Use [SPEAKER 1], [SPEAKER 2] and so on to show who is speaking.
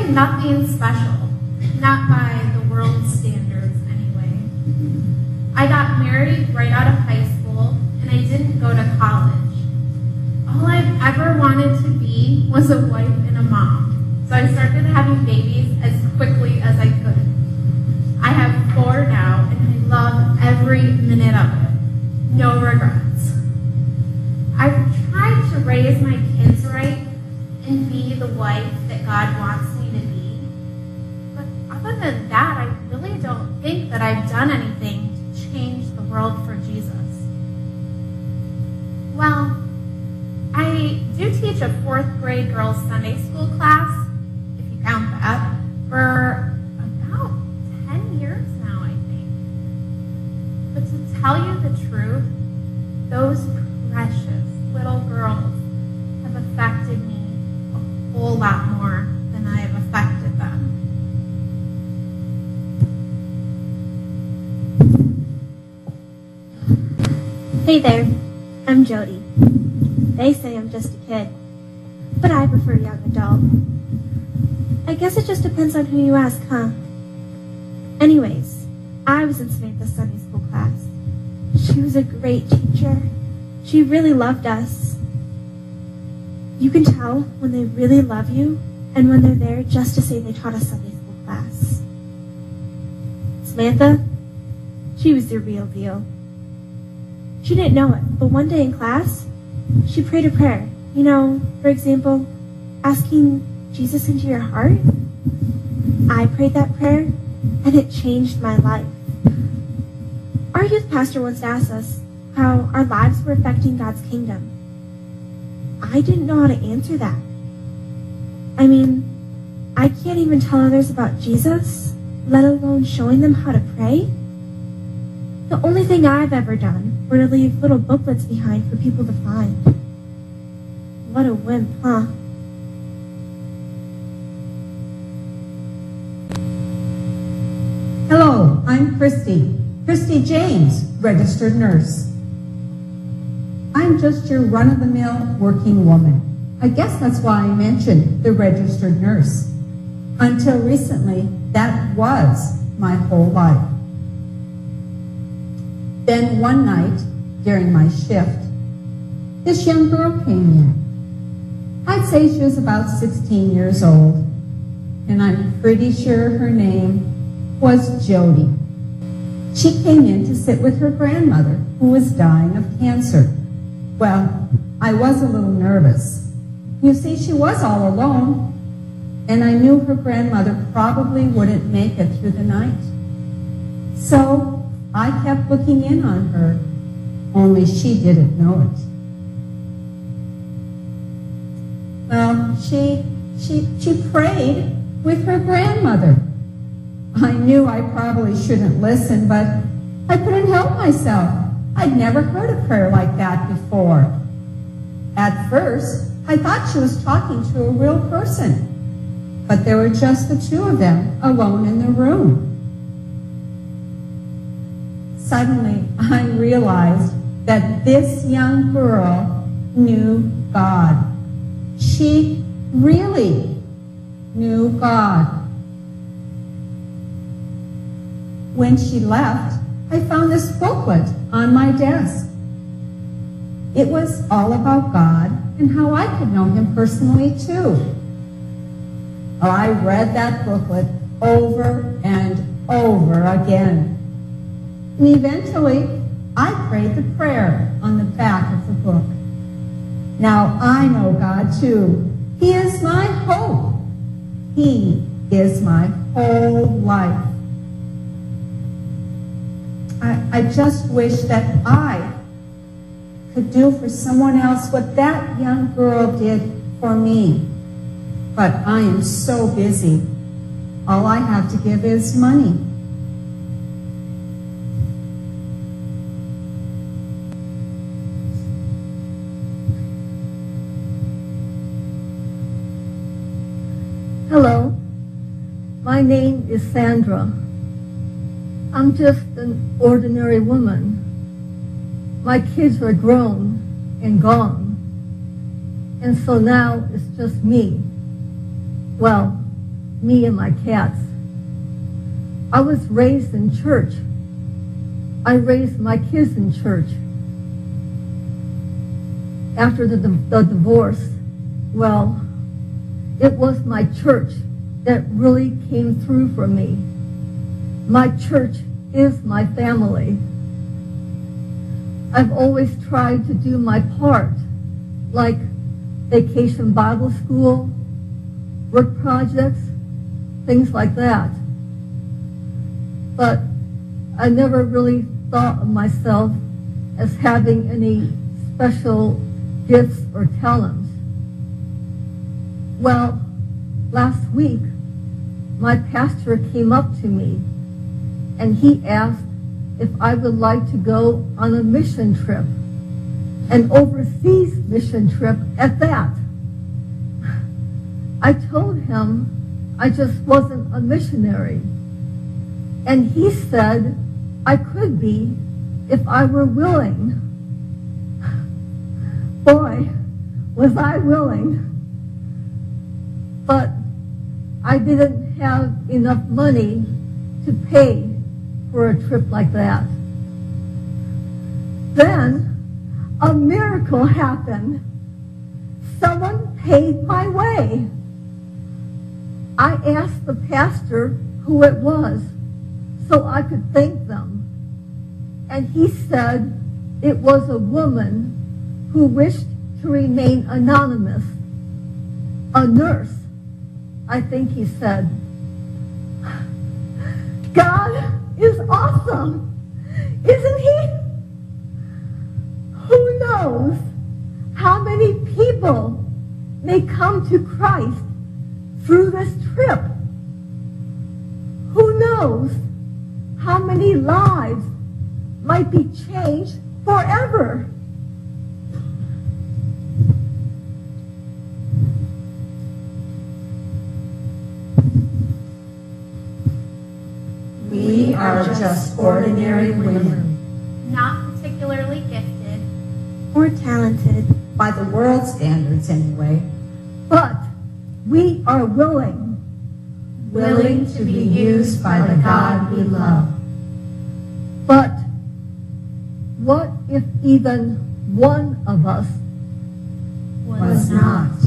[SPEAKER 1] am nothing special, not by the world's standards anyway. I got married right out of high school, and I didn't go to college. All I've ever wanted to be was a wife and a mom, so I started having babies as quickly as I could. I have 4 now, and I love every minute of it. No regrets. I've tried to raise my kids right and be the wife that God wants me to be. But other than that, I really don't think that I've done anything to change the world for Jesus. Well, I do teach a 4th grade girls' Sunday school class, if you count that, for about 10 years now, I think. But to tell you the truth, those precious little girls have affected me a whole lot more than I have affected them.
[SPEAKER 2] Hey there, I'm Jody. They say I'm just a kid, but I prefer young adult. I guess it just depends on who you ask, huh? Anyways, I was in Samantha's Sunday school class. She was a great teacher. She really loved us. You can tell when they really love you and when they're there just to say they taught a Sunday school class. Samantha, she was the real deal. She didn't know it, but one day in class, she prayed a prayer. You know, for example, asking Jesus into your heart. I prayed that prayer, and it changed my life. Our youth pastor once asked us how our lives were affecting God's kingdom. I didn't know how to answer that. I mean, I can't even tell others about Jesus, let alone showing them how to pray. The only thing I've ever done were to leave little booklets behind for people to find. What a wimp, huh?
[SPEAKER 3] Hello, I'm Christy James, registered nurse. I'm just your run-of-the-mill working woman. I guess that's why I mentioned the registered nurse. Until recently, that was my whole life. Then one night, during my shift, this young girl came in. I'd say she was about 16 years old, and I'm pretty sure her name was Jody. She came in to sit with her grandmother, who was dying of cancer. Well, I was a little nervous. You see, she was all alone, and I knew her grandmother probably wouldn't make it through the night. So I kept looking in on her, only she didn't know it. Well, she prayed with her grandmother. I knew I probably shouldn't listen, but I couldn't help myself. I'd never heard a prayer like that before. At first, I thought she was talking to a real person, but there were just the 2 of them alone in the room. Suddenly, I realized that this young girl knew God. She really knew God. When she left, I found this booklet on my desk. It was all about God and how I could know Him personally too. I read that booklet over and over again. And eventually, I prayed the prayer on the back of the book. Now I know God too. He is my hope. He is my whole life. I just wish that I could do for someone else what that young girl did for me. But I am so busy. All I have to give is money.
[SPEAKER 4] Hello, my name is Sandra. I'm just an ordinary woman. My kids are grown and gone, and so now it's just me. Well, me and my cats. I was raised in church. I raised my kids in church. After the divorce, well, it was my church that really came through for me. My church is my family. I've always tried to do my part, like vacation Bible school, work projects, things like that. But I never really thought of myself as having any special gifts or talents. Well, last week, my pastor came up to me and he asked if I would like to go on a mission trip, an overseas mission trip at that. I told him I just wasn't a missionary. And he said I could be if I were willing. Boy, was I willing. But I didn't have enough money to pay for a trip like that. Then a miracle happened. Someone paid my way. I asked the pastor who it was so I could thank them. And he said it was a woman who wished to remain anonymous. A nurse, I think he said. God is awesome, isn't he? Who knows how many people may come to Christ through this trip? Who knows how many lives might be changed forever?
[SPEAKER 3] We are just ordinary women,
[SPEAKER 1] not particularly gifted
[SPEAKER 2] or talented,
[SPEAKER 3] by the world's standards anyway,
[SPEAKER 4] But we are willing
[SPEAKER 3] to be used by the God we love.
[SPEAKER 4] But what if even one of us
[SPEAKER 3] Was not.